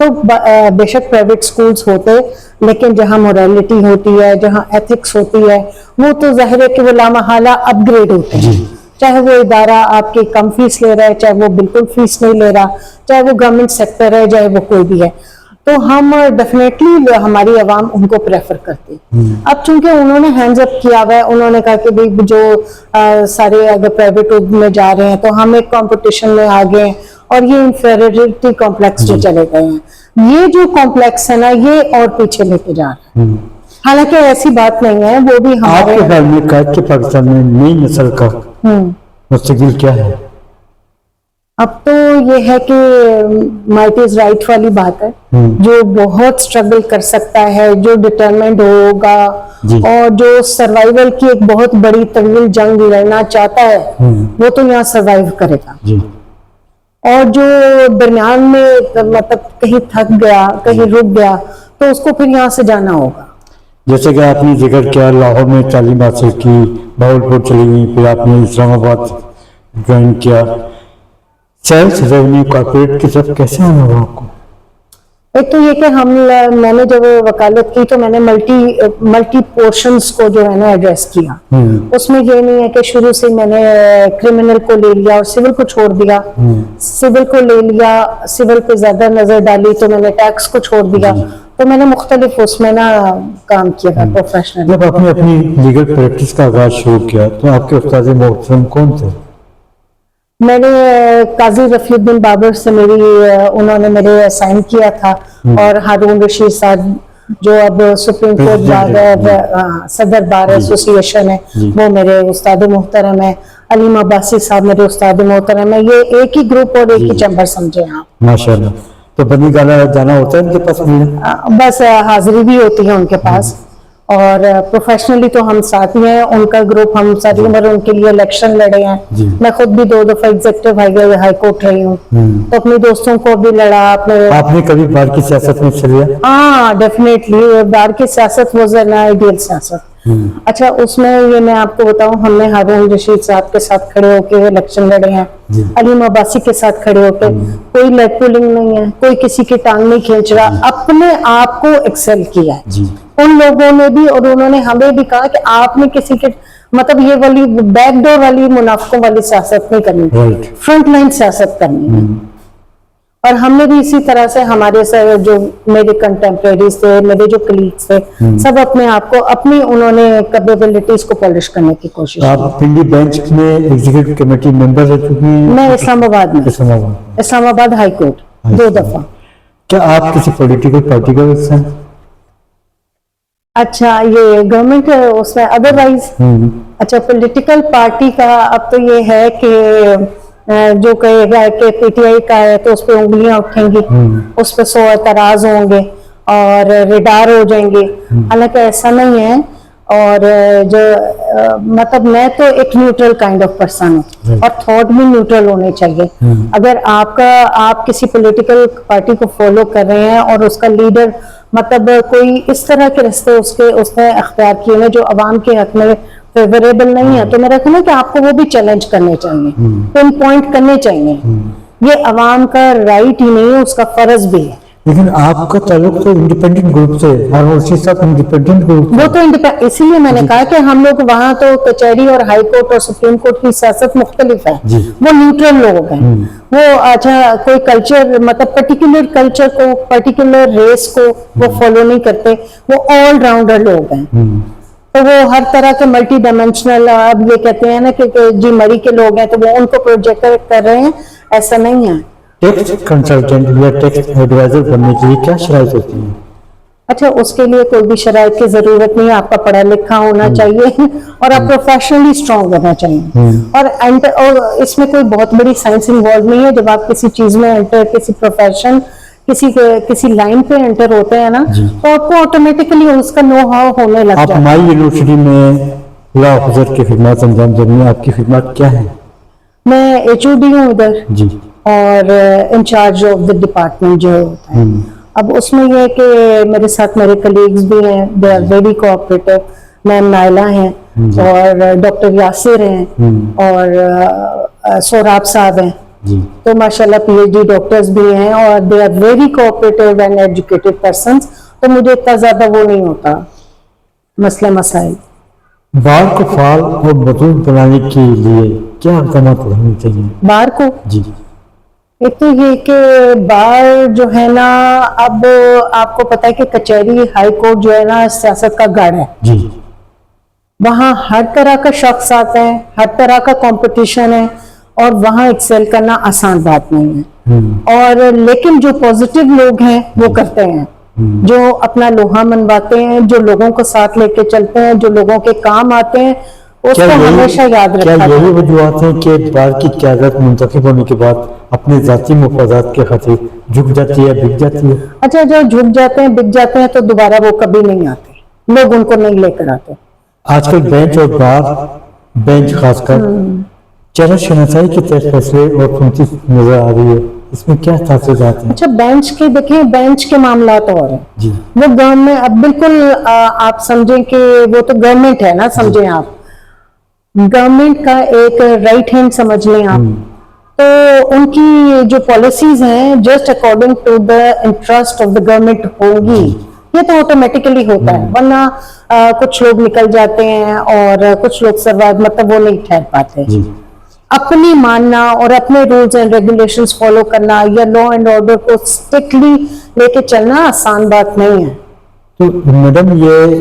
تو بے شک پرائیویٹ سکولز ہوتے، لیکن جہاں مورالٹی ہوتی ہے، جہاں ایتھکس ہوتی ہے، وہ تو ظاہر ہے کہ وہ لامحالہ اپ گریڈ ہوتے ہیں. چاہے وہ ادارہ آپ کی کم فیس لے رہا ہے، چاہے وہ بالکل فیس نہیں لے رہا، چاہے وہ گورنمنٹ سیکٹر ہے، چاہے وہ کوئی بھی ہے. تو ہم ڈیفینیٹلی ہماری عوام ان کو پریفر کرتی. اب چونکہ انہوں نے ہینڈز اپ کیا ہوا ہے، انہوں نے کہا کہ بھائی جو سارے اگر پرائیویٹ میں جا رہے ہیں تو ہم ایک کمپٹیشن میں آ گئے ہیں، اور یہ انفیریٹی کمپلیکس میں چلے گئے ہیں. یہ جو کمپلیکس ہے نا، یہ اور پیچھے لے کے جا رہا ہے. حالانکہ ایسی بات نہیں ہے، وہ بھی آپ ہمارے کے خیال میں قید کے پاکستان میں نئی نسل کا مستقبل کیا ہے؟ اب تو یہ ہے کہ مائٹ از رائٹ والی بات ہے. جو بہت سٹرگل کر سکتا ہے، جو ڈٹرمنڈ ہوگا، اور جو سروائیول کی ایک بہت بڑی طویل جنگ لڑنا چاہتا ہے، وہ تو یہاں سروائیو کرے گا. اور جو درمیان میں مطلب کہیں تھک گیا، کہیں رک گیا، تو اس کو پھر یہاں سے جانا ہوگا. جیسے کہ آپ نے ذکر کیا لاہور میں تعلیم حاصل کی، بہاولپور چلی گئی، پھر آپ نے اسلام آباد جوائن کیا. سیلس ریونیو کارپوریٹ کی طرف کیسے آنا ہوا آپ کو؟ ایک تو یہ کہ میں نے جب وکالت کی تو میں نے ملٹی پورشنز کو جو ہے نا ایڈریس کیا. اس میں یہ نہیں ہے کہ شروع سے میں نے کرمنل کو لے لیا اور سول کو چھوڑ دیا، سول کو لے لیا، سول پہ زیادہ نظر ڈالی تو میں نے ٹیکس کو چھوڑ دیا. تو میں نے مختلف اس میں نا کام کیا تھا پروفیشنل. جب آپ نے اپنی لیگل پریکٹس کا آغاز شروع کیا تو آپ کے استاد محترم کون تھے؟ میں نے قاضی رفیع الدین بابر سے انہوں نے میرے سائن کیا تھا، اور ہارون رشید صاحب جو اب سپریم کورٹ صدر بار ایسوسی ایشن ہے، وہ میرے استاد محترم ہے. علیم عباسی صاحب میرے استاد محترم ہے. یہ ایک ہی گروپ اور ایک ہی چیمبر سمجھے آپ. ماشاءاللہ. تو بنی گالا جانا ہوتا ہے ان کے پاس؟ بس حاضری بھی ہوتی ہے ان کے پاس، اور پروفیشنلی تو ہم ساتھ ہی ہیں. ان کا گروپ ہم ساری عمر ان کے لیے الیکشن لڑے ہیں. میں خود بھی 2 دفعہ ایگزیکٹو ہائی کورٹ رہی ہوں، تو اپنے دوستوں کو بھی لڑا. آپ نے کبھی بار کی سیاست میں حصہ لیا؟ ہاں ڈیفینیٹلی. بار کی سیاست واز این آئیڈیل سیاست. اچھا اس میں یہ میں آپ کو بتاؤں، ہم نے ہارون رشید صاحب کے ساتھ کھڑے ہو کے الیکشن لڑے ہیں، علیم عباسی کے ساتھ کھڑے ہو کے. کوئی لیگ پولنگ نہیں ہے، کوئی کسی کی ٹانگ نہیں کھینچ رہا، اپنے آپ کو ایکسل کیا ہے ان لوگوں نے بھی. اور انہوں نے ہمیں بھی کہا کہ آپ نے کسی کے مطلب یہ والی بیک ڈور والی منافقوں والی سیاست نہیں کرنی، فرنٹ لائن سیاست کرنی ہے. اور ہم نے بھی اسی طرح سے ہمارے جو میرے کنٹمپریریز تھے، میرے جو کلیگز تھے، سب اپنے آپ کو اپنی انہوں نے کیپیبلٹیز کو پالش کرنے کی کوشش کی. آپ پنڈی بینچ میں ایگزیکٹو کمیٹی ممبر رہ چکی ہیں؟ میں اسلام آباد میں، اسلام آباد ہائی کورٹ 2 دفعہ. کیا آپ کسی پولیٹیکل پارٹی کا حصہ ہیں؟ اچھا یہ گورنمنٹ اس میں ادروائز اچھا پولیٹیکل پارٹی کا اب تو یہ ہے کہ جو کہے گا کہ پی ٹی آئی کا ہے تو اس پہ انگلیاں اٹھیں گی، اس پہ 100 اعتراض ہوں گے اور ریڈار ہو جائیں گے. حالانکہ ایسا نہیں ہے. اور جو مطلب میں تو ایک نیوٹرل کائنڈ آف پرسن ہوں، اور تھاٹ بھی نیوٹرل ہونے چاہیے. اگر آپ کسی پولیٹیکل پارٹی کو فالو کر رہے ہیں اور اس کا لیڈر مطلب کوئی اس طرح کے رستے اس نے اختیار کیے ہیں جو عوام کے حق میں فیوریبل نہیں ہے، تو میرا خیال ہے کہ آپ کو وہ بھی چیلنج کرنے چاہیے، پن پوائنٹ کرنے چاہیے. یہ عوام کا رائٹ ہی نہیں ہے، اس کا فرض بھی ہے. لیکن آپ کا تعلق تو انڈیپینڈنٹ گروپ سے، ہارون رشید صاحب انڈیپینڈنٹ گروپ، وہ تو اسی لیے میں نے کہا کہ ہم لوگ وہاں تو کچہری اور ہائی کورٹ اور سپریم کورٹ کی سیاست مختلف ہے. وہ نیوٹرل لوگ ہیں. وہ اچھا کوئی کلچر مطلب پرٹیکولر کلچر کو، پرٹیکولر ریس کو وہ فالو نہیں کرتے. وہ آل راؤنڈر لوگ ہیں. تو وہ ہر طرح کے ملٹی ڈائمینشنل، اب یہ کہتے ہیں نا کہ جی مری کے لوگ ہیں تو وہ ان کو پروجیکٹ کر رہے ہیں، ایسا نہیں ہے. ٹیکس کنسلٹنٹ یا ٹیکس ایڈوائزر بننے کے لیے کیا شرائط ہوتی ہیں؟ اچھا اس کے لیے کوئی بھی شرائط کی ضرورت نہیں ہے. آپ کا پڑھا لکھا ہونا چاہیے اور آپ پروفیشنلی اسٹرانگ ہونا چاہیے. اور اس میں کوئی بہت بڑی سائنس انوالو نہیں ہے. جب آپ کسی چیز میں انٹر، کسی پروفیشن، کسی لائن پہ انٹر ہوتے ہیں نا، تو آپ کو آٹومیٹکلی اس کا نو ہاؤ ہونے لگ جاتا ہے. آپ ہماری یونیورسٹی میں لا آفیسر کی خدمات انجام دینے میں آپ کی خدمات کیا ہیں؟ میں HOD ہوں ادھر، اور انچارج آف دا ڈپارٹمنٹ جو ہوتا ہے. اب اس میں یہ ہے کہ میرے ساتھ میرے کلیگز بھی ہیں، دے آر ویری کوآپریٹو. میم نائلہ ہیں، اور ڈاکٹر یاسر ہیں، اور سوراب صاحب ہیں. جی تو ماشاءاللہ پی ایچ ڈی ڈاکٹرز بھی ہیں اور they are very cooperative and educated persons. تو مجھے اتنا زیادہ وہ نہیں ہوتا مسئلہ مسائل. بار کو فعال اور مضبوط بنانے کے لیے کیا اقدامات ہونے چاہیے؟ بار کو جی ایک تو یہ کہ بار جو ہے نا، اب آپ کو پتہ ہے کہ کچہری ہائی کورٹ جو ہے نا سیاست کا گڑھ ہے. جی وہاں ہر طرح کا شخص آتا ہے، ہر طرح کا کمپٹیشن ہے، اور وہاں ایکسل کرنا آسان بات نہیں ہے. اور لیکن جو پازیٹیو لوگ ہیں وہ کرتے ہیں، جو اپنا لوہا منواتے ہیں، جو لوگوں کو ساتھ لے کے چلتے ہیں، جو لوگوں کے کام آتے ہیں، اس کو ہمیشہ یاد رکھا کیا یہی جائے. وجوہات ہیں کہ بار کی قیادت منتخب ہونے کے بعد اپنے ذاتی مفادات کے خاطر جھک جاتی ہے، بک جاتی ہے؟ اچھا، جو جھک جاتے ہیں بک جاتے ہیں تو دوبارہ وہ کبھی نہیں آتے، لوگ ان کو نہیں لے کر آتے. آج کل بینچ اور بار بینچ خاص کر چہرہ شناسائی کے تحت فیصلے اور قیمتی نظر آ رہی ہے، اس میں کیا تاثرات ہیں؟ اچھا، بینچ کے دیکھیں، بینچ کے معاملات اور ہیں. جی وہ گورنمنٹ اب بالکل آپ سمجھیں کہ وہ تو گورنمنٹ ہے نا، سمجھیں آپ گورنمنٹ کا ایک رائٹ ہینڈ سمجھ لیں آپ. تو ان کی جو پالیسیز ہیں just according to the interest of the government ہوگی، یہ تو آٹومیٹیکلی ہوتا ہے. ورنہ کچھ لوگ نکل جاتے ہیں اور کچھ لوگ سروائیو، مطلب وہ نہیں ٹھہر پاتے. جی اپنی ماننا اور اپنے رولز اینڈ ریگولیشنز فالو کرنا یا لا اینڈ آرڈر کو اسٹرکٹلی لے کے چلنا آسان بات نہیں ہے. تو میڈم یہ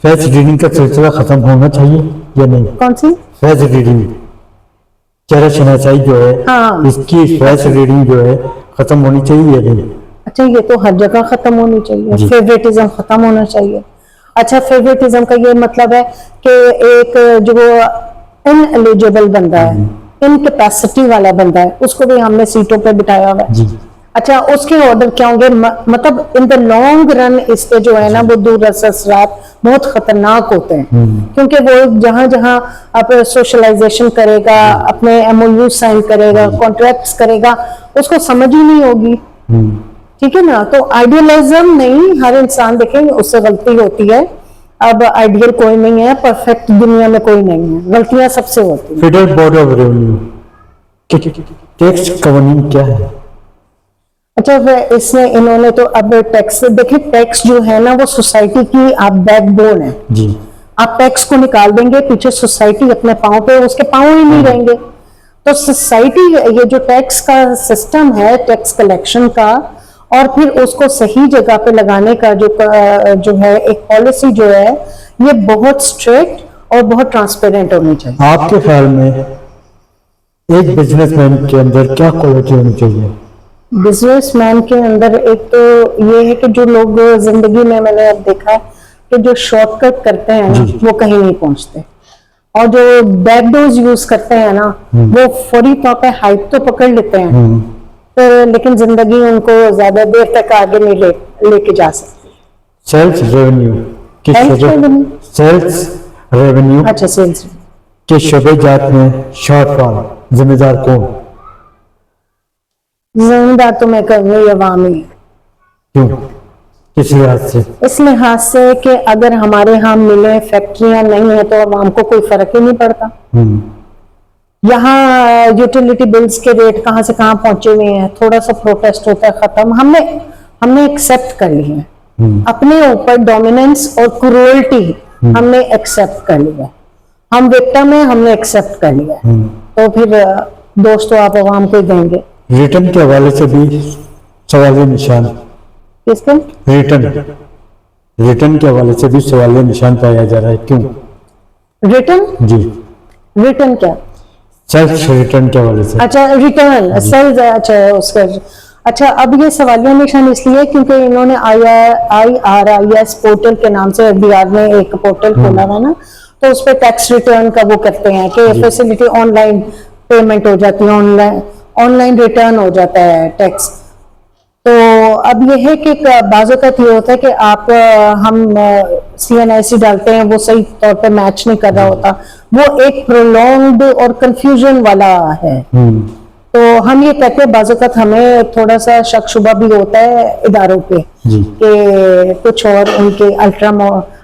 فیس ریڈنگ کا سلسلہ ختم ہونا چاہیے یا نہیں؟ کون سی؟ فیس ریڈنگ، چہرہ شناسائی جو ہے، ہاں. اس کی فیس ریڈنگ جو ہے ختم ہونی چاہیے یا نہیں؟ اچھا، یہ تو ہر جگہ ختم ہونی چاہیے. جی. فیوریٹزم ختم ہونا چاہیے. اچھا، فیوریٹزم کا یہ مطلب ہے کہ ایک جو ان ایلیجیبل بندہ ہے، ان کیپیسٹی والا بندہ ہے، اس کو بھی ہم نے سیٹوں پہ بٹھایا ہوا ہے. جی اچھا، اس کے آرڈر کیا ہوں گے؟ مطلب ان دا لانگ رن اس کے جو ہے نا وہ دور رس اثرات بہت خطرناک ہوتے ہیں. کیونکہ وہ جہاں جہاں آپ سوشلائزیشن کرے گا، اپنے ایم او یو سائن کرے گا، کانٹریکٹس کرے گا، اس کو سمجھ ہی نہیں ہوگی. ٹھیک ہے نا؟ تو آئیڈیلزم نہیں، ہر انسان دیکھیں اس سے غلطی ہوتی ہے. اب آئیڈیل کوئی نہیں ہے، پرفیکٹ دنیا میں کوئی نہیں ہے، غلطیاں سب سے ہوتی ہیں. Federal Board of Revenue tax قوانین کیا ہے؟ اچھا، اس میں انہوں نے تو اب ٹیکس دیکھیں، ٹیکس جو ہے نا وہ سوسائٹی کی آپ بیک بون ہے. جی آپ ٹیکس کو نکال دیں گے، پیچھے سوسائٹی اپنے پاؤں پہ، اس کے پاؤں ہی نہیں رہیں گے. تو سوسائٹی یہ جو ٹیکس کا سسٹم ہے، ٹیکس کلیکشن کا، اور پھر اس کو صحیح جگہ پہ لگانے کا جو ہے ایک پالیسی جو ہے، یہ بہت اسٹرکٹ اور بہت ٹرانسپیرنٹ ہونی چاہیے. آپ کے خیال میں ایک بزنس مین کے اندر کیا کوالٹی ہونی چاہیے؟ بزنس مین کے اندر ایک تو یہ ہے کہ جو لوگ زندگی میں نے اب دیکھا ہے کہ جو شارٹ کٹ کرتے ہیں نا وہ کہیں نہیں پہنچتے، اور جو بیک ڈورز یوز کرتے ہیں نا وہ فوری طور پہ ہائپ تو پکڑ لیتے ہیں، لیکن زندگی ان کو زیادہ دیر تک آگے نہیں لے کے جا سکتی. سیلز ریونیو اچھا، سیلز کے شعبے جات میں شارٹ فال ذمہ دار کون؟ ذمہ دار تو میں کہوں گی عوامی. کیوں؟ کس لحاظ سے؟ اس لحاظ سے کہ اگر ہمارے ہاں ملیں فیکٹریاں نہیں ہیں تو عوام کو کوئی فرق ہی نہیں پڑتا. یہاں یوٹیلیٹی بلز کے ریٹ کہاں سے کہاں پہنچے ہوئے ہیں، تھوڑا سا پروٹیسٹ ہوتا ہے، ختم. ہم نے ایکسیپٹ کر لی ہے اپنے اوپر ڈومیننس اور کرولٹی، ہم نے ایکسیپٹ کر لیا. ہم وکٹم ہیں، ہم نے ایکسیپٹ کر لیا. تو پھر دوستو آپ عوام کو دیں گے. ریٹرن کے حوالے سے بھی سوالیہ نشان. کس پہ؟ ریٹرن کے حوالے سے بھی سوالیہ نشان پایا جا رہا ہے، کیوں؟ ریٹرن؟ جی ریٹرن کیا؟ سیلف ریٹرن کے حوالے سے. اچھا، ریٹرن سیلز. اچھا، اس کا اچھا، اب یہ سوالیہ نشان اس لیے کیونکہ انہوں نے IRIS پورٹل کے نام سے بہار میں ایک پورٹل کھولا ہوا نا، تو اس پہ ٹیکس ریٹرن کا وہ کرتے ہیں کہ فیسلٹی آن لائن پیمنٹ ہو جاتی ہے، آن لائن ریٹرن ہو جاتا ہے ٹیکس. تو اب یہ ہے کہ بعض اوقات یہ ہوتا ہے کہ آپ ہم CNIC ڈالتے ہیں، وہ صحیح طور پہ میچ نہیں کر رہا ہوتا، وہ ایک پرولونگڈ اور کنفیوژن والا ہے. تو ہم یہ کہتے ہیں بعض اوقات ہمیں تھوڑا سا شک شبہ بھی ہوتا ہے اداروں پہ کہ کچھ اور ان کے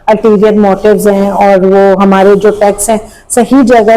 الٹیریئر موٹیوز ہیں، اور وہ ہمارے جو ٹیکس ہیں صحیح جگہ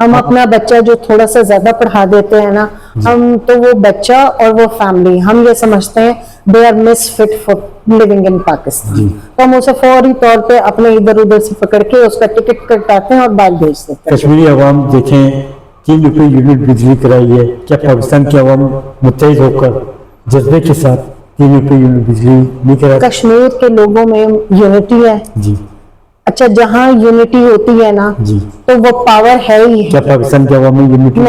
ہم اپنا بچہ جو تھوڑا سا زیادہ پڑھا دیتے ہیں نا, ہم تو وہ بچہ اور وہ فیملی ہم یہ سمجھتے ہیں they are misfit for living in Pakistan, تو ہم اسے فوری طور پہ اپنے ادھر ادھر سے پکڑ کے اس کا ٹکٹ کٹاتے ہیں اور باہر بھیج دیتے ہیں. کشمیری عوام دیکھیں 3 روپے یونٹ بجلی کرائی ہے, کیا پاکستان کی عوام متحد ہو کر جذبے کے ساتھ 3 روپے یونٹ بجلی نہیں کرائی؟ کشمیر کے لوگوں میں یونٹی ہے. جی اچھا, جہاں یونٹی ہوتی ہے نا جی, تو وہ پاور ہے ہی کیا پاکستان کی عوام میں یونٹی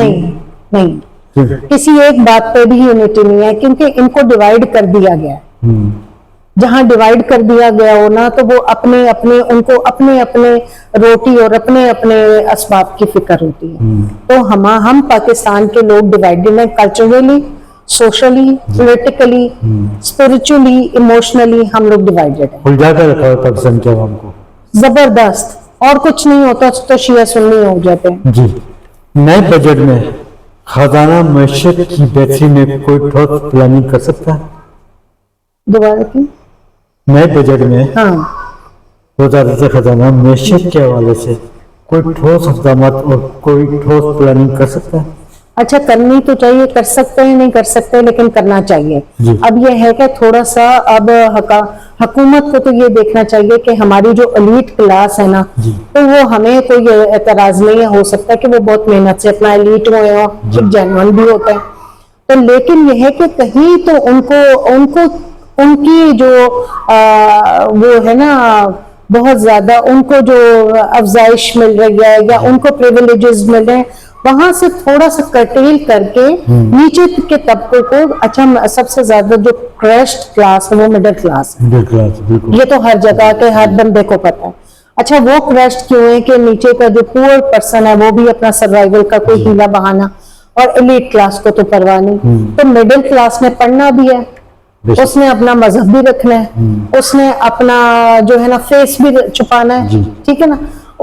نہیں, کسی ایک بات پہ بھی یونٹی نہیں ہے, کیونکہ ان کو ڈیوائیڈ کر دیا گیا ہے. جہاں ڈیوائیڈ کر دیا گیا ہو نا تو وہ اپنے ان کو اپنے روٹی اور اپنے اسباب کی فکر ہوتی ہے. تو ہم پاکستان کے لوگ ڈیوائیڈڈ ہیں, culturally, socially, politically, spiritually, emotionally ہم لوگ ڈیوائیڈڈ ہیں. الجھا کر رکھا ہے پاکستان کی عوام کو زبردست, اور کچھ نہیں ہوتا تو شیعہ سنی ہو جاتے ہیں. جی. نئے بجٹ میں خزانہ معیشت کی بہتری میں کوئی ٹھوس پلاننگ کر سکتا ہے؟ دوبارہ کی نئے بجٹ میں ہاں وزارت خزانہ معیشت کے حوالے سے کوئی ٹھوس اقدامات اور کوئی ٹھوس پلاننگ کر سکتا ہے؟ اچھا, کرنی تو چاہیے, کر سکتے ہیں نہیں کر سکتے, لیکن کرنا چاہیے. اب یہ ہے کہ تھوڑا سا اب حکومت کو تو یہ دیکھنا چاہیے کہ ہماری جو ایلیٹ کلاس ہے نا, تو وہ ہمیں کوئی اعتراض نہیں ہو سکتا کہ وہ بہت محنت سے اپنا ایلیٹ ہوئے ہوں, جینوئن بھی ہوتا ہے, تو لیکن یہ ہے کہ کہیں تو ان کی جو وہ ہے نا بہت زیادہ ان کو جو افزائش مل رہی ہے یا ان کو پریویلیجز مل رہے ہیں, وہاں سے تھوڑا سا کرٹیل کر کے نیچے کے طبقے کو, اچھا سب سے زیادہ جو کرشڈ کلاس ہے وہ مڈل کلاس ہے, یہ تو ہر جگہ کے ہر بندے کو پتا ہے. اچھا, وہ کرشڈ کیوں ہے کہ نیچے کا جو پور پرسن ہے وہ بھی اپنا سروائیول کا کوئی ہیلا بہانا, اور ایلیٹ کلاس کو تو پرواہ نہیں. تو مڈل کلاس نے پڑھنا بھی ہے, اس نے اپنا مذہب بھی رکھنا ہے, اس نے اپنا جو ہے نا فیس بھی چھپانا ہے, ٹھیک ہے نا,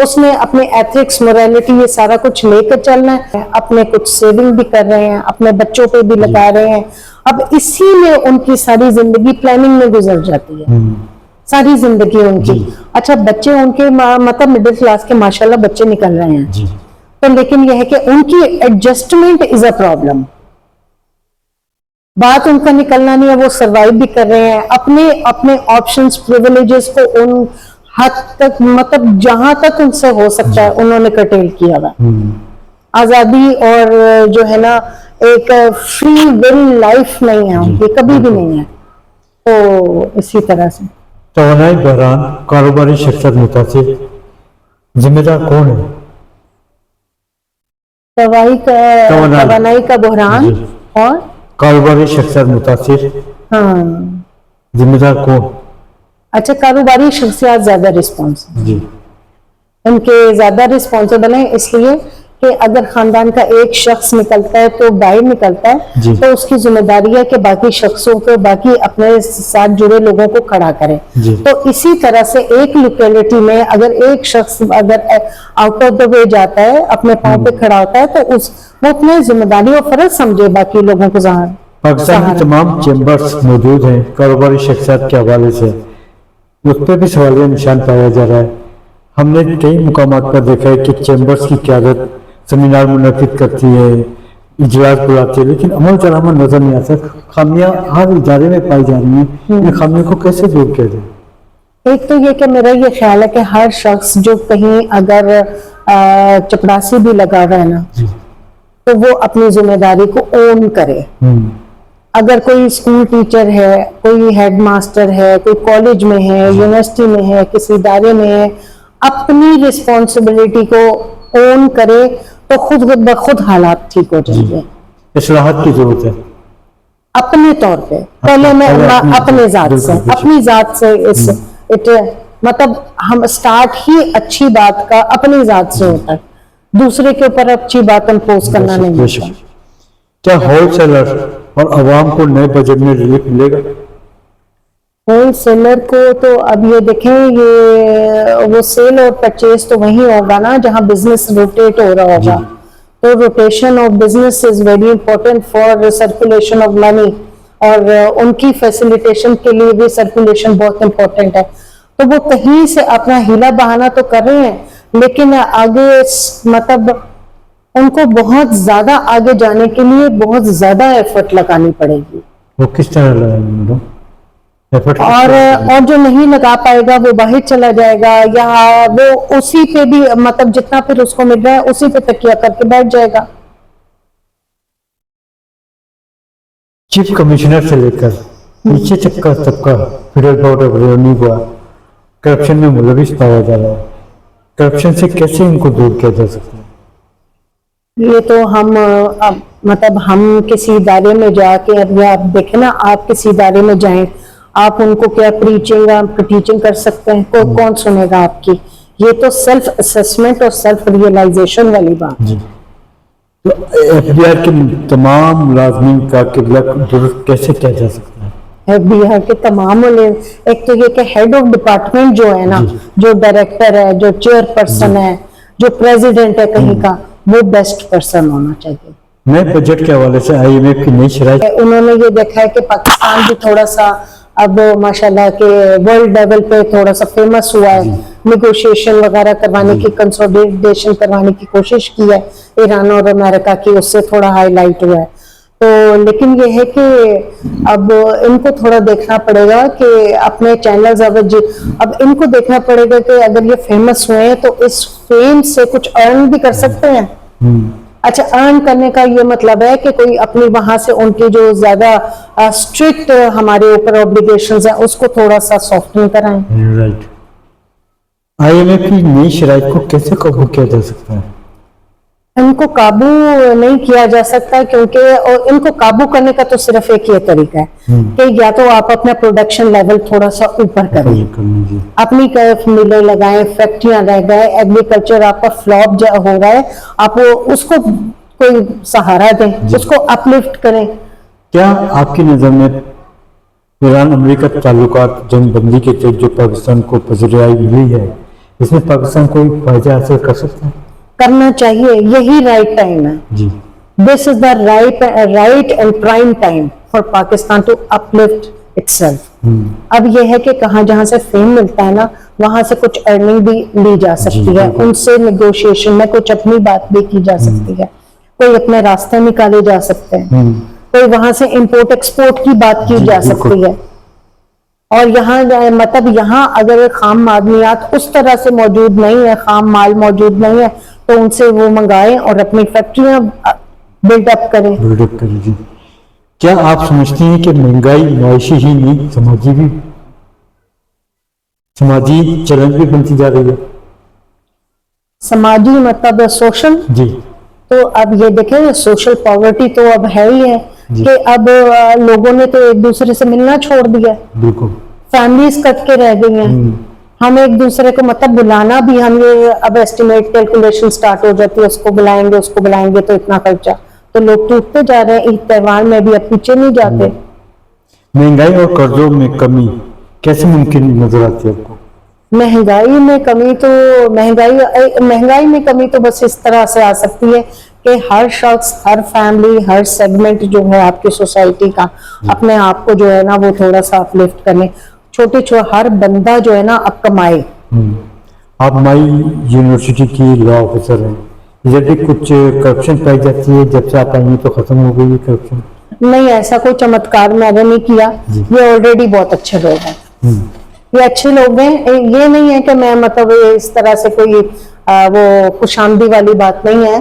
اس نے اپنے ایتھکس, موریلٹی, یہ سارا کچھ لے کر چلنا ہے, اپنے کچھ سیونگ بھی کر رہے ہیں, اپنے بچوں پہ بھی لگا رہے ہیں. اب اسی میں ان کی ساری زندگی پلاننگ میں گزر جاتی ہے, ساری زندگی ان کی. اچھا, بچے ان کے مطلب مڈل کلاس کے ماشاءاللہ بچے نکل رہے ہیں, تو لیکن یہ ہے کہ ان کی ایڈجسٹمنٹ از اے پرابلم. بات ان کا نکلنا نہیں ہے, وہ سروائیو بھی کر رہے ہیں, اپنے آپشنز, پریویلیجز کو ان حد تک, مطلب جہاں تک ان سے ہو سکتا ہے انہوں نے کرٹیل کیا ہوا. آزادی اور جو ہے نا ایک فری ول لائف نہیں ہے ان کی, کبھی بھی نہیں ہے. تو اسی طرح سے توانائی بحران, کاروباری شخصیت متاثر, ذمہ دار کون ہے؟ توانائی کا بحران اور کاروباری شخصیت متاثر, ہاں, ذمہ دار کون؟ اچھا, کاروباری شخصیات زیادہ جی, ان کے زیادہ رسپانسیبل ہیں, اس لیے کہ اگر خاندان کا ایک شخص نکلتا ہے تو باہر نکلتا ہے, تو اس کی ذمہ داری ہے کہ باقی شخصوں کو, باقی اپنے ساتھ جڑے لوگوں کو کھڑا کرے. تو اسی طرح سے ایک لوکیلٹی میں اگر ایک شخص اگر آؤٹ آف دا وے جاتا ہے, اپنے پاؤں پہ کھڑا ہوتا ہے, تو وہ اپنے ذمہ داری اور فرض سمجھے باقی لوگوں کو ظاہر. پاکستان کی تمام چیمبرز موجود ہیں کاروباری شخصیات کے حوالے سے, اس پہ بھی سوالیہ نشان پایا جا رہا ہے. ہم نے کئی مقامات پر دیکھا ہے کہ چیمبرز کی قیادت سیمینار منعقد کرتی ہے, اجلاس بلاتی ہے, لیکن عمل درآمد نظر نہیں آتا. خامیاں ہر ادارے میں پائی جا رہی ہیں, ان خامیوں کو کیسے دور کیا جائے؟ ایک تو یہ کہ میرا یہ خیال ہے کہ ہر شخص جو کہیں اگر چپڑاسی بھی لگا رہا ہے نا, تو وہ اپنی ذمہ داری کو اون کرے. اگر کوئی اسکول ٹیچر ہے, کوئی ہیڈ ماسٹر ہے, کوئی کالج میں ہے, یونیورسٹی میں ہے, کسی ادارے میں ہے, اپنی رسپانسبلٹی کو اون کرے تو خود بخود حالات ٹھیک ہو جائیں گے. اصلاحات کی ضرورت ہے اپنے طور پہ. پہلے میں اپنے ذات سے مطلب ہم سٹارٹ ہی اچھی بات کا اپنی ذات سے ہوتا ہے, دوسرے کے اوپر اچھی بات امپوز کرنا نہیں ہوتا. کیا ہول سیلر اور عوام کو نئے بجٹ میں ریلیف ملے گا؟ ہول سیلر کو تو اب یہ دیکھیں, یہ وہ سیل اور پرچیز تو وہیں ہوگا نا جہاں بزنس روٹیٹ ہو رہا ہوگا. تو rotation of business is very important for circulation of money, اور ان کی فیسیلیٹیشن کے لیے بھی سرکولیشن بہت امپورٹنٹ ہے. تو وہ کہیں سے اپنا ہیلا بہانا تو کر رہے ہیں, لیکن آگے مطلب ان کو بہت زیادہ آگے جانے کے لیے بہت زیادہ ایفرٹ لگانی پڑے گی. وہ کس طرح لگائیں گے میڈم ایفرٹ؟ اور جو نہیں لگا پائے گا وہ باہر چلا جائے گا, یا وہ اسی پہ بھی مطلب جتنا پھر اس کو مل رہا ہے اسی پہ تکیہ کر کے بیٹھ جائے گا. چیف کمشنر سے لے کر نیچے تک کا طبقہ فیڈرل بورڈ آف ریونیو کا کرپشن میں ملوث پایا جا رہا ہے. کرپشن سے کیسے ان کو دور کیا جا سکتا ہے؟ یہ تو ہم مطلب ہم کسی ادارے میں جا کے, اب آپ دیکھیں نا, آپ کسی ادارے میں جائیں, آپ ان کو کیا ٹیچنگ کر سکتے ہیں؟ کون سنے گا آپ کی؟ یہ تو سیلف اسسمنٹ اور سیلف ریئلائزیشن والی بات. جی, تو ایف بی آر کے تمام ملازمین کا قبلہ درست کیسے کیا جا سکتا ہے؟ ایف بی آر کے تمام ایک تو یہ کہ ہیڈ آف ڈپارٹمنٹ جو ہے نا, جو ڈائریکٹر ہے, جو چیئر پرسن ہے, جو پریزیڈنٹ ہے کہیں کا, وہ بیسٹ پرسن ہونا چاہیے. نئے بجٹ کے حوالے سے آئی ایم ایف کی نئی شرائط, انہوں نے یہ دیکھا ہے کہ پاکستان بھی تھوڑا سا اب ماشاءاللہ کہ ورلڈ لیول پہ تھوڑا سا فیمس ہوا ہے, نیگوشیشن وغیرہ کروانے کی, کنسولیڈیشن کروانے کی کوشش کی ہے ایران اور امریکہ کی, اس سے تھوڑا ہائی لائٹ ہوا ہے. تو لیکن یہ ہے کہ اب ان کو تھوڑا دیکھنا پڑے گا کہ اپنے چینلز, اب ان کو دیکھنا پڑے گا کہ اگر یہ فیمس ہوئے ہیں تو اس فیم سے کچھ ارن بھی کر سکتے ہیں. اچھا, ارن کرنے کا یہ مطلب ہے کہ کوئی اپنی وہاں سے ان کی جو زیادہ اسٹرکٹ ہمارے اوپر اوبلیگیشنز ہیں اس کو تھوڑا سا سافٹن کرائیں. رائٹ. آئی ایم ایف کی نئی شرائط کو کیسے قابو کیا جا سکتا ہے؟ ان کو قابو نہیں کیا جا سکتا کیونکہ ان کو قابو کرنے کا تو صرف ایک یہ طریقہ ہے کہ یا تو آپ اپنا پروڈکشن لیول تھوڑا سا اوپر کریں, اپنی ملیں لگائیں, فیکٹریاں رہ گئے, ایگریکلچر آپ کا فلاپ ہو رہا ہے, آپ اس کو کوئی سہارا دیں, اس کو اپ لفٹ کریں. کیا آپ کی نظر میں ایران امریکہ تعلقات جنگ بندی کے تحت جو پاکستان کو پذیرائی ملی ہے, اس میں پاکستان کوئی فائدہ حاصل کر سکتا ہے؟ کرنا چاہیے, یہی رائٹ ٹائم ہے. جی, this is the right and prime time for Pakistan to uplift itself. اب یہ ہے کہ کہاں جہاں سے فیم ملتا ہے نا, وہاں سے کچھ ارننگ بھی لی جا سکتی ہے, ان سے نیگوشیشن میں کچھ اپنی بات بھی کی جا سکتی ہے, کوئی اپنے راستے نکالے جا سکتے ہیں, کوئی وہاں سے امپورٹ ایکسپورٹ کی بات کی جا سکتی ہے. اور یہاں مطلب یہاں اگر خام معدنیات اس طرح سے موجود نہیں ہے, خام مال موجود نہیں ہے, تو ان سے وہ منگائیں اور اپنی فیکٹریاں بلڈ اپ کریں. جی, کیا آپ سمجھتے ہیں کہ مہنگائی معاشی ہی نہیں سماجی چیلنج بھی بنتی جا رہی ہے؟ سماجی مطلب سوشل. جی, تو اب یہ دیکھیں سوشل پاورٹی تو اب ہے ہی ہے کہ اب لوگوں نے تو ایک دوسرے سے ملنا چھوڑ دیا, بالکل فیملیز کٹ کے رہ گئی ہیں. ہم ایک دوسرے کو مطلب بلانا بھی, ہم یہ اب ایسٹیمیٹ کیلکولیشن سٹارٹ ہو جاتی ہے, اس کو بلائیں گے تو اتنا خرچہ, تو لوگ ٹوٹتے جا رہے ہیں, عید تہوار میں بھی اب پیچھے نہیں جاتے. مہنگائی اور قرضوں میں کمی کیسے ممکن نظر آتی ہے آپ کو؟ مہنگائی میں کمی تو بس اس طرح سے آ سکتی ہے کہ ہر شخص, ہر فیملی, ہر سیگمنٹ جو ہے آپ کی سوسائٹی کا اپنے آپ کو جو ہے نا وہ تھوڑا سا اپ لفٹ کرنے, ہر بندہ جو ہے نا اب کمائے. آپ مائی یونیورسٹی کی لا آفیسر ہیں, ادھر بھی کچھ کرپشن پائی جاتی ہے, جب سے آپ آئی ہیں تو ختم ہو گئی ہے کرپشن؟ نہیں, ایسا کوئی چمتکار میں نے نہیں کیا, یہ آلریڈی بہت اچھے لوگ ہیں, یہ اچھے لوگ ہیں. یہ نہیں ہے کہ میں مطلب اس طرح سے کوئی وہ خوش آمدی والی بات نہیں ہے,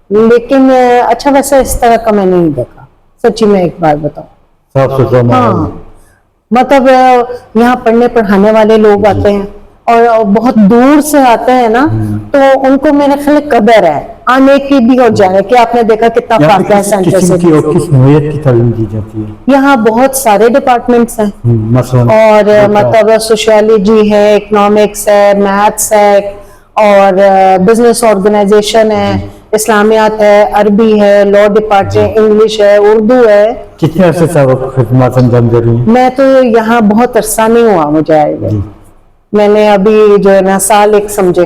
لیکن اچھا ویسے اس طرح کا میں نہیں دیکھا سچی میں ایک بات بتاؤں. صاف ستھرا ماحول. ہاں, مطلب یہاں پڑھنے پڑھانے والے لوگ آتے ہیں اور بہت دور سے آتے ہیں نا, تو ان کو میرا خیال قدر ہے آنے کی بھی اور جانے کی. آپ نے دیکھا کتنا فاصلہ ہے سینٹر سے. کس نوعیت کی تعلیم دی جاتی ہے یہاں؟ بہت سارے ڈپارٹمنٹس ہیں, اور مطلب سوشیالوجی ہے, اکنامکس ہے, میتھس ہے, اور بزنس آرگنائزیشن ہے, اسلامیات ہے, عربی ہے, لا ڈپارٹمنٹ, انگلش ہے, اردو ہے. کتنے عرصے سے آپ خدمات انجام دے رہی ہیں؟ میں تو یہاں بہت عرصہ نہیں ہوا مجھے آئے ہوئے, میں نے ابھی جو ہے نا سال ایک سمجھے.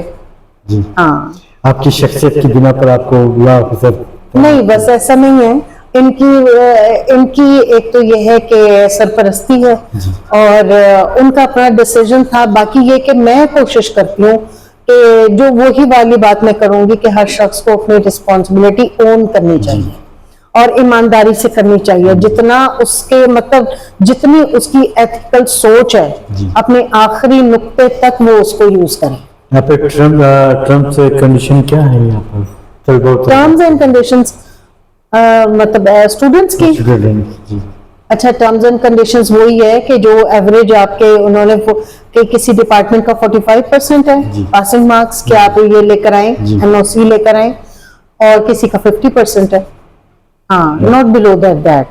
جی, ہاں. آپ کی شخصیت کی بنا پر آپ کو لا آفیسر؟ نہیں, بس ایسا نہیں ہے. ان کی ایک تو یہ ہے کہ سرپرستی ہے, اور ان کا اپنا ڈیسیجن تھا. باقی یہ کہ میں کوشش کرتی ہوں کہ جو وہی والی بات میں کروں گی کہ ہر شخص کو اپنی رسپانسبلٹی اون کرنی چاہیے اور ایمانداری سے کرنی چاہیے، جتنا اس کے مطلب جتنی اس کی ایتھیکل سوچ ہے اپنے آخری نقطے تک وہ اس کو یوز کرے. یہاں پہ ٹرمپ سے کنڈیشن کیا ہے یہاں پر ٹرمز اینڈ کنڈیشنز مطلب اسٹوڈنٹس کی؟ اچھا، ٹرمز اینڈ کنڈیشنز وہی ہے کہ جو ایوریج آپ کے انہوں نے کہ کسی ڈپارٹمنٹ کا 45% ہے پاسنگ مارکس کہ آپ یہ لے کر آئیں NOC لے کر آئیں، اور کسی کا 50% ہے. ہاں، ناٹ بلو دیٹ.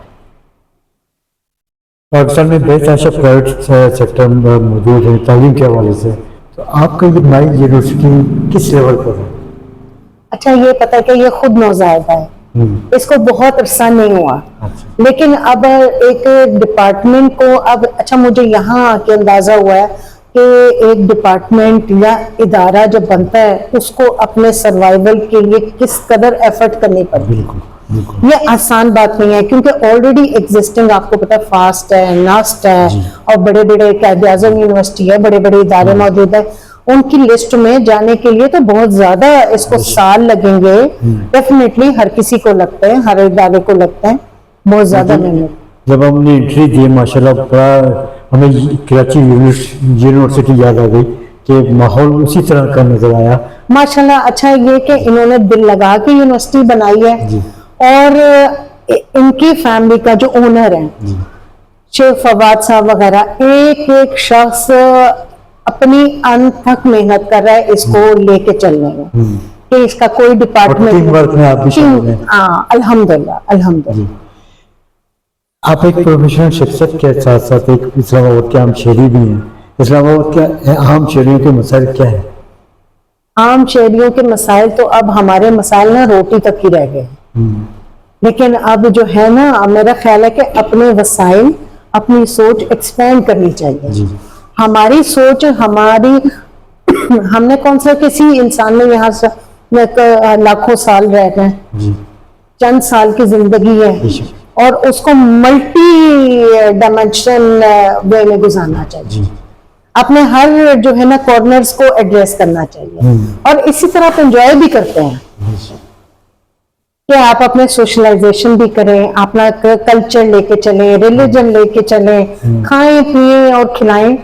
پاکستان میں بے تحاشا پرائیویٹ سیکٹر موجود ہے تعلیم کے حوالے سے، تو آپ کا یہ نئی یونیورسٹی کس لیول پر ہے؟ اچھا، یہ پتہ ہے کہ یہ خود نوزائیدہ ہے، اس کو بہت عرصہ نہیں ہوا، لیکن اب ایک ڈپارٹمنٹ کو اب اچھا مجھے یہاں آ کے اندازہ ہوا ہے کہ ایک ڈپارٹمنٹ یا ادارہ جب بنتا ہے اس کو اپنے سروائیول کے لیے کس قدر ایفرٹ کرنی پڑتی ہے. یہ آسان بات نہیں ہے کیونکہ آلریڈی ایگزسٹنگ آپ کو پتا ہے فاسٹ ہے، ناسٹ ہے، اور بڑے بڑے قائد اعظم یونیورسٹی ہے، بڑے بڑے ادارے موجود ہیں. ان کی لسٹ میں جانے کے لیے تو بہت زیادہ اس کو سال لگیں گے. ڈیفینیٹلی ہر کسی کو لگتا ہے، ہر ادارے کو لگتا ہے بہت زیادہ محنت. جب ہم نے انٹری دی ماشاءاللہ بڑا ہمیں کراچی یونیورسٹی یاد آ گئی کہ ماحول اسی طرح کا نظر آیا ماشاءاللہ. اچھا یہ کہ انہوں نے دل لگا کے یونیورسٹی بنائی ہے، اور ان کی فیملی کا جو اونر ہے شیخ فواد صاحب وغیرہ، ایک ایک شخص اپنی انتھک محنت کر رہا ہے اس کو لے کے چلنے میں کہ اس کا کوئی ڈپارٹمنٹ. الحمدللہ الحمدللہ. آپ ایک پروفیشنل شخصیت کے ساتھ ساتھ ایک اسلام آباد کے عام شہری بھی ہیں. اسلام آباد کے عام شہریوں کے مسائل کیا ہیں؟ عام شہریوں کے مسائل تو اب ہمارے مسائل نا روٹی تک ہی رہ گئے، لیکن اب جو ہے نا میرا خیال ہے کہ اپنے وسائل اپنی سوچ ایکسپینڈ کرنی چاہیے. ہماری سوچ ہم نے کون سا کسی انسان نے یہاں سے لاکھوں سال رہ گئے، چند سال کی زندگی ہے اور اس کو ملٹی ڈائمینشن وے میں گزارنا چاہیے. اپنے ہر جو ہے نا کارنرز کو ایڈریس کرنا چاہیے، اور اسی طرح آپ انجوائے بھی کرتے ہیں کہ آپ اپنے سوشلائزیشن بھی کریں، اپنا کلچر لے کے چلیں، ریلیجن لے کے چلیں، کھائیں پیئیں اور کھلائیں.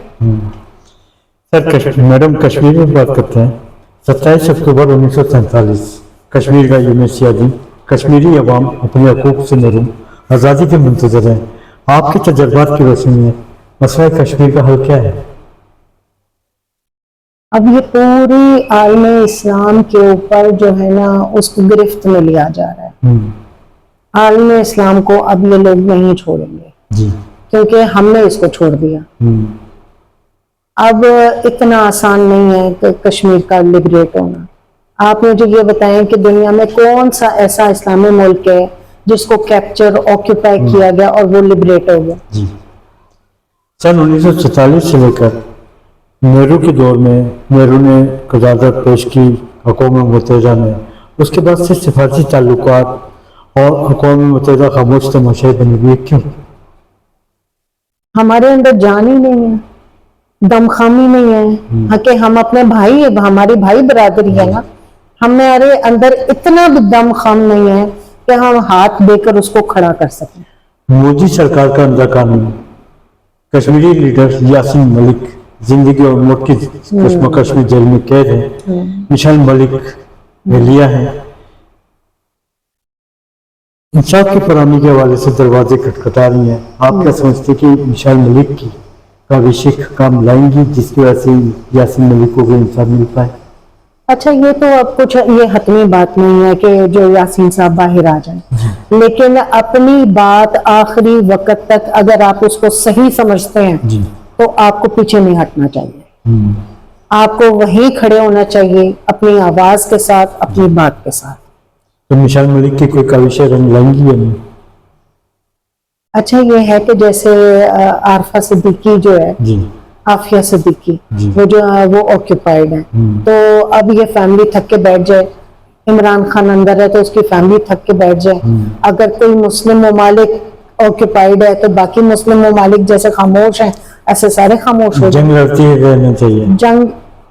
سر میڈم کشمیر میں بات کرتے ہیں. 27 اکتوبر 1947 کشمیر کا یوم سیادی. کشمیری عوام اپنے حقوق سے محروم، آزادی کے منتظر ہیں. آپ کے تجربات کی روشنی میں مسئلہ کشمیر کا حل کیا ہے؟ اب یہ پوری عالم اسلام کے اوپر جو ہے نا اس کو گرفت میں لیا جا رہا ہے. عالم اسلام کو اب یہ لوگ نہیں چھوڑیں گے کیونکہ ہم نے اس کو چھوڑ دیا. اب اتنا آسان نہیں ہے کہ کشمیر کا لبریٹ ہونا. آپ مجھے یہ بتائیں کہ دنیا میں کون سا ایسا اسلامی ملک ہے جس کو کیپچر آکیوپائی کیا گیا اور وہ لبریٹ ہو گیا؟ سن 1946 سے لے کر نہرو کے دور میں نہرو نے قرارداد پیش کی اقوام متحدہ میں. اس کے بعد سے سفارتی تعلقات اور اقوام متحدہ خاموش تماشائی بنی ہوئی. کیوں؟ ہمارے اندر جان ہی نہیں ہے، دم خامی نہیں ہے کہ ہم اپنے بھائی، ہماری بھائی برادری ہے نا، ہمارے اندر اتنا بھی دم خام نہیں ہے کہ ہم ہاتھ دے کر اس کو کھڑا کر سکیں. مودی سرکار کا اندر قانون کشمیری لیڈر یاسین ملک زندگی اور موت کی کشمکش میں جیل میں قید ہے. مشال ملک نے لیا ہے. انصاف کی فراہمی کے حوالے سے دروازے کھٹکھٹا رہی ہیں. آپ کیا سمجھتے کہ مشال ملک کی کاوشیں کام لائیں گی جس کی وجہ سے یاسین ملک کو انصاف مل پائے؟ اچھا یہ تو اب کچھ یہ حتمی بات نہیں ہے کہ جو یاسین صاحب باہر آ جائیں، لیکن اپنی بات آخری وقت تک اگر آپ اس کو صحیح سمجھتے ہیں تو آپ کو پیچھے نہیں ہٹنا چاہیے. آپ کو وہیں کھڑے ہونا چاہیے اپنی آواز کے ساتھ، اپنی بات کے ساتھ. تو مشال ملک کی کوئی کاوشیں رنگ لائیں گی یا نہیں؟ اچھا یہ ہے کہ جیسے عارفہ صدیقی جو ہے، عافیہ صدیقی وہ جو ہے وہ آکیوپائیڈ ہے، تو اب یہ فیملی تھک کے بیٹھ جائے. عمران خان اندر ہے تو اس کی فیملی تھک کے بیٹھ جائے. اگر کوئی مسلم ممالک آکیوپائیڈ ہے تو باقی مسلم ممالک جیسے خاموش ہیں ایسے سارے خاموش ہو جائیں. جنگ لڑتی رہنا چاہیے. جنگ